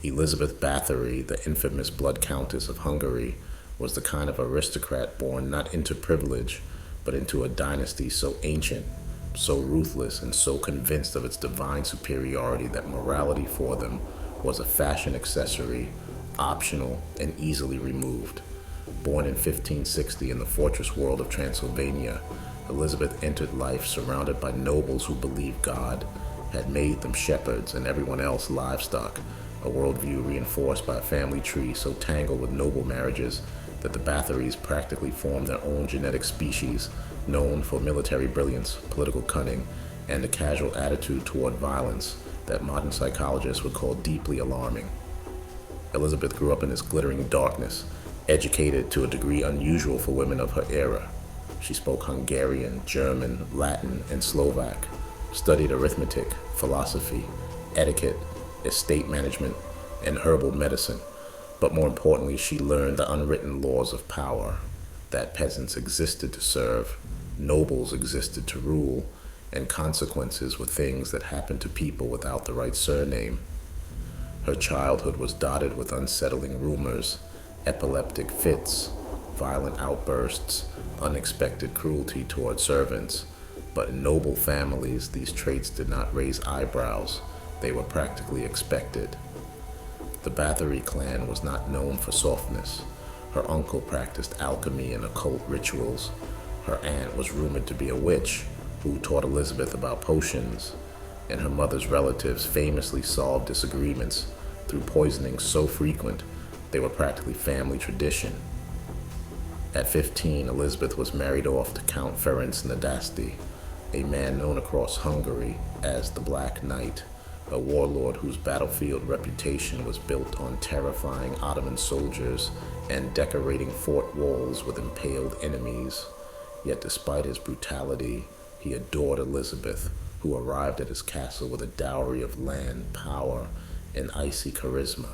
Elisabeth Bathory, the infamous Blood Countess of Hungary, was the kind of aristocrat born not into privilege, but into a dynasty so ancient, so ruthless, and so convinced of its divine superiority that morality for them was a fashion accessory, optional, and easily removed. Born in 1560 in the fortress world of Transylvania, Elisabeth entered life surrounded by nobles who believed God had made them shepherds and everyone else livestock, a worldview reinforced by a family tree so tangled with noble marriages that the Bathorys practically formed their own genetic species, known for military brilliance, political cunning, and a casual attitude toward violence that modern psychologists would call deeply alarming. Elisabeth grew up in this glittering darkness, educated to a degree unusual for women of her era. She spoke Hungarian, German, Latin, and Slovak, studied arithmetic, philosophy, etiquette, estate management, and herbal medicine. But more importantly, she learned the unwritten laws of power, that peasants existed to serve, nobles existed to rule, and consequences were things that happened to people without the right surname. Her childhood was dotted with unsettling rumors, epileptic fits, violent outbursts, unexpected cruelty toward servants. But in noble families, these traits did not raise eyebrows. They were practically expected. The Bathory clan was not known for softness. Her uncle practiced alchemy and occult rituals. Her aunt was rumored to be a witch who taught Elisabeth about potions, and her mother's relatives famously solved disagreements through poisonings so frequent they were practically family tradition. At 15, Elisabeth was married off to Count Ferenc Nadasdy, a man known across Hungary as the Black Knight, a warlord whose battlefield reputation was built on terrifying Ottoman soldiers and decorating fort walls with impaled enemies. Yet despite his brutality, he adored Elisabeth, who arrived at his castle with a dowry of land, power, and icy charisma.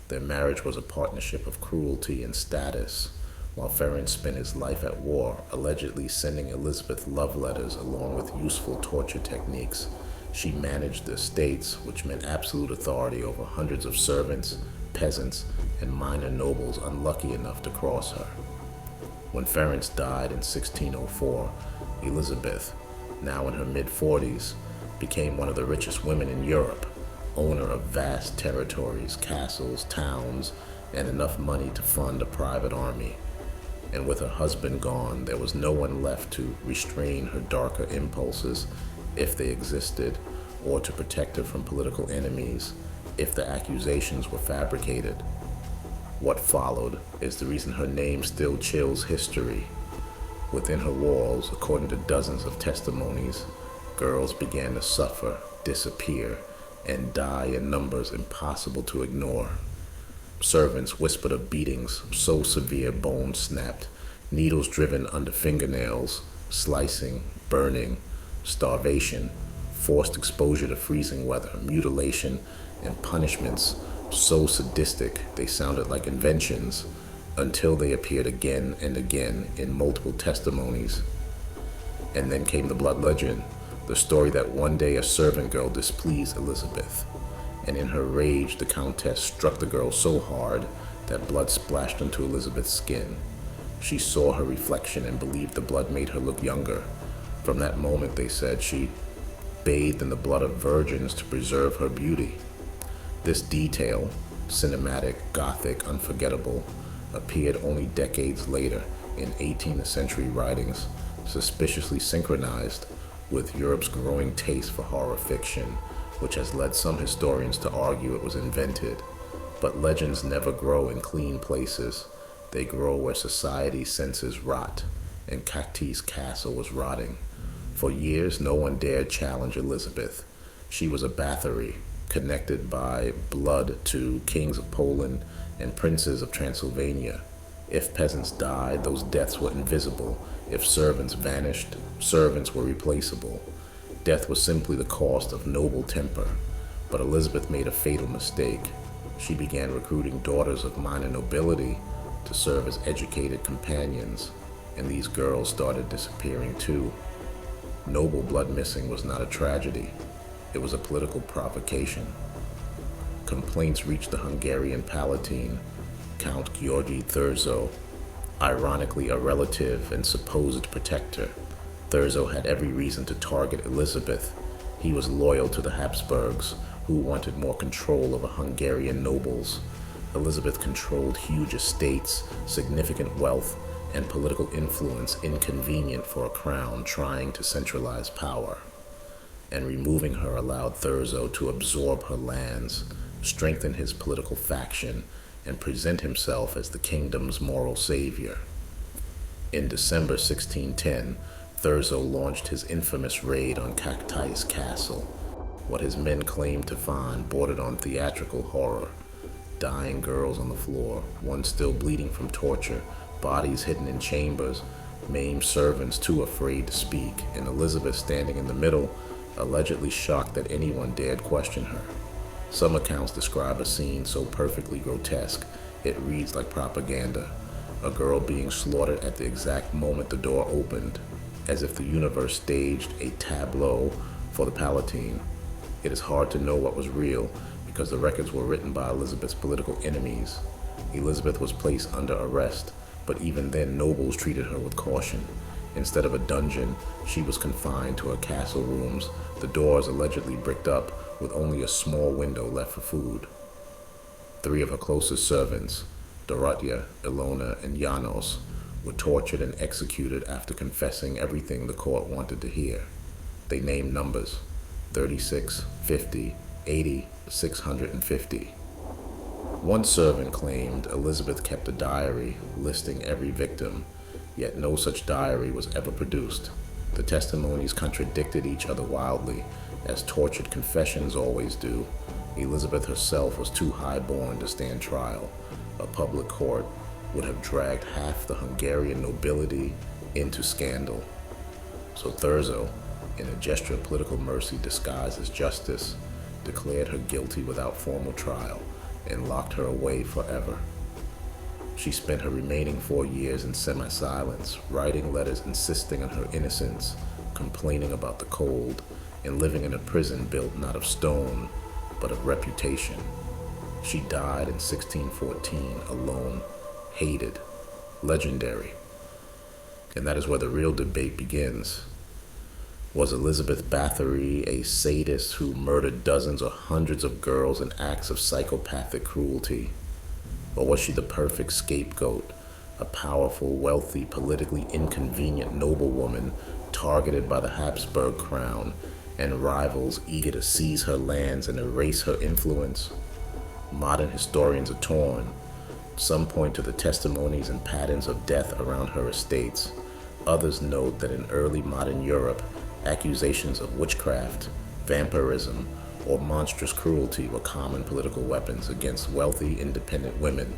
Their marriage was a partnership of cruelty and status. While Ferenc spent his life at war, allegedly sending Elisabeth love letters along with useful torture techniques, she managed the estates, which meant absolute authority over hundreds of servants, peasants, and minor nobles unlucky enough to cross her. When Ferenc died in 1604, Elisabeth, now in her mid-40s, became one of the richest women in Europe, owner of vast territories, castles, towns, and enough money to fund a private army. And with her husband gone, there was no one left to restrain her darker impulses, if they existed, or to protect her from political enemies, if the accusations were fabricated. What followed is the reason her name still chills history. Within her walls, according to dozens of testimonies, girls began to suffer, disappear, and die in numbers impossible to ignore. Servants whispered of beatings so severe bones snapped, needles driven under fingernails, slicing, burning, starvation, forced exposure to freezing weather, mutilation, and punishments so sadistic they sounded like inventions, until they appeared again and again in multiple testimonies. And then came the blood legend, the story that one day a servant girl displeased Elisabeth, and in her rage the Countess struck the girl so hard that blood splashed onto Elisabeth's skin. She saw her reflection and believed the blood made her look younger. From that moment, they said, she bathed in the blood of virgins to preserve her beauty. This detail, cinematic, gothic, unforgettable, appeared only decades later in 18th century writings, suspiciously synchronized with Europe's growing taste for horror fiction, which has led some historians to argue it was invented. But legends never grow in clean places. They grow where society's senses rot, and Cachtice Castle was rotting. For years, no one dared challenge Elisabeth. She was a Bathory, connected by blood to kings of Poland and princes of Transylvania. If peasants died, those deaths were invisible. If servants vanished, servants were replaceable. Death was simply the cost of noble temper. But Elisabeth made a fatal mistake. She began recruiting daughters of minor nobility to serve as educated companions, and these girls started disappearing too. Noble blood missing was not a tragedy. It was a political provocation. Complaints reached the Hungarian Palatine, Count György Thurzo, ironically a relative and supposed protector. Thurzo had every reason to target Elisabeth. He was loyal to the Habsburgs, who wanted more control over Hungarian nobles. Elisabeth controlled huge estates, significant wealth, and political influence inconvenient for a crown trying to centralize power. And removing her allowed Thurzo to absorb her lands, strengthen his political faction, and present himself as the kingdom's moral savior. In December 1610, Thurzo launched his infamous raid on Cachtice Castle. What his men claimed to find bordered on theatrical horror. Dying girls on the floor, one still bleeding from torture, bodies hidden in chambers, maimed servants too afraid to speak, and Elisabeth standing in the middle, allegedly shocked that anyone dared question her. Some accounts describe a scene so perfectly grotesque, it reads like propaganda. A girl being slaughtered at the exact moment the door opened, as if the universe staged a tableau for the Palatine. It is hard to know what was real, because the records were written by Elisabeth's political enemies. Elisabeth was placed under arrest, but even then nobles treated her with caution. Instead of a dungeon, she was confined to her castle rooms, the doors allegedly bricked up, with only a small window left for food. 3 of her closest servants, Dorothea, Ilona, and Janos, were tortured and executed after confessing everything the court wanted to hear. They named numbers: 36, 50, 80, 650. One servant claimed Elisabeth kept a diary listing every victim, yet no such diary was ever produced. The testimonies contradicted each other wildly, as tortured confessions always do. Elisabeth herself was too high-born to stand trial. A public court would have dragged half the Hungarian nobility into scandal. So Thurzo, in a gesture of political mercy disguised as justice, declared her guilty without formal trial and locked her away forever. She spent her remaining 4 years in semi-silence, writing letters insisting on her innocence, complaining about the cold, and living in a prison built not of stone, but of reputation. She died in 1614, alone, hated, legendary. And that is where the real debate begins. Was Elisabeth Bathory a sadist who murdered dozens or hundreds of girls in acts of psychopathic cruelty? Or was she the perfect scapegoat, a powerful, wealthy, politically inconvenient noblewoman targeted by the Habsburg crown and rivals eager to seize her lands and erase her influence? Modern historians are torn. Some point to the testimonies and patterns of death around her estates. Others note that in early modern Europe, accusations of witchcraft, vampirism, or monstrous cruelty were common political weapons against wealthy, independent women.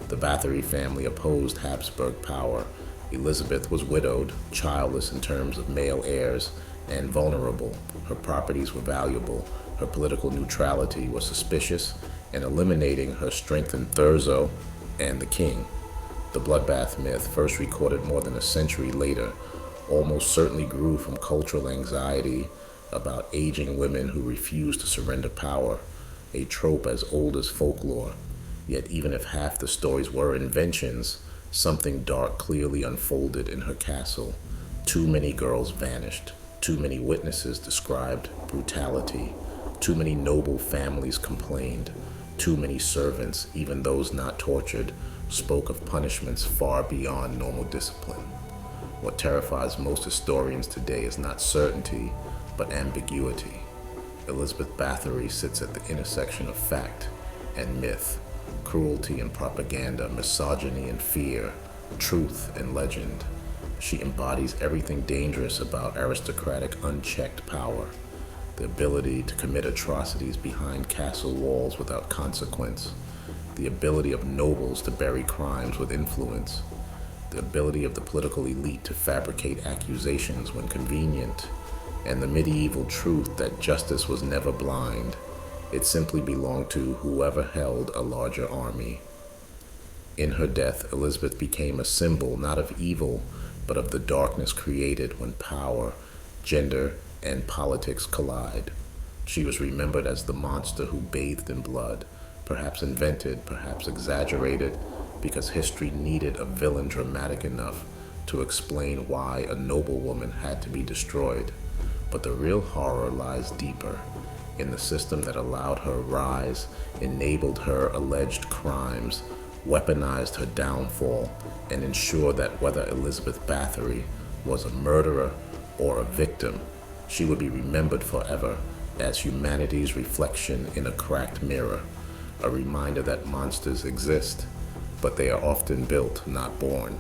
The Bathory family opposed Habsburg power. Elisabeth was widowed, childless in terms of male heirs, and vulnerable. Her properties were valuable. Her political neutrality was suspicious, and eliminating her strengthened Thurzo and the king. The bloodbath myth, first recorded more than a century later, almost certainly grew from cultural anxiety about aging women who refused to surrender power, a trope as old as folklore. Yet even if half the stories were inventions, something dark clearly unfolded in her castle. Too many girls vanished. Too many witnesses described brutality. Too many noble families complained. Too many servants, even those not tortured, spoke of punishments far beyond normal discipline. What terrifies most historians today is not certainty, but ambiguity. Elisabeth Bathory sits at the intersection of fact and myth, cruelty and propaganda, misogyny and fear, truth and legend. She embodies everything dangerous about aristocratic, unchecked power, the ability to commit atrocities behind castle walls without consequence, the ability of nobles to bury crimes with influence, the ability of the political elite to fabricate accusations when convenient, and the medieval truth that justice was never blind. It simply belonged to whoever held a larger army. In her death, Elisabeth became a symbol not of evil, but of the darkness created when power, gender, and politics collide. She was remembered as the monster who bathed in blood, perhaps invented, perhaps exaggerated, because history needed a villain dramatic enough to explain why a noblewoman had to be destroyed. But the real horror lies deeper, in the system that allowed her rise, enabled her alleged crimes, weaponized her downfall, and ensured that whether Elisabeth Bathory was a murderer or a victim, she would be remembered forever as humanity's reflection in a cracked mirror, a reminder that monsters exist, but they are often built, not born.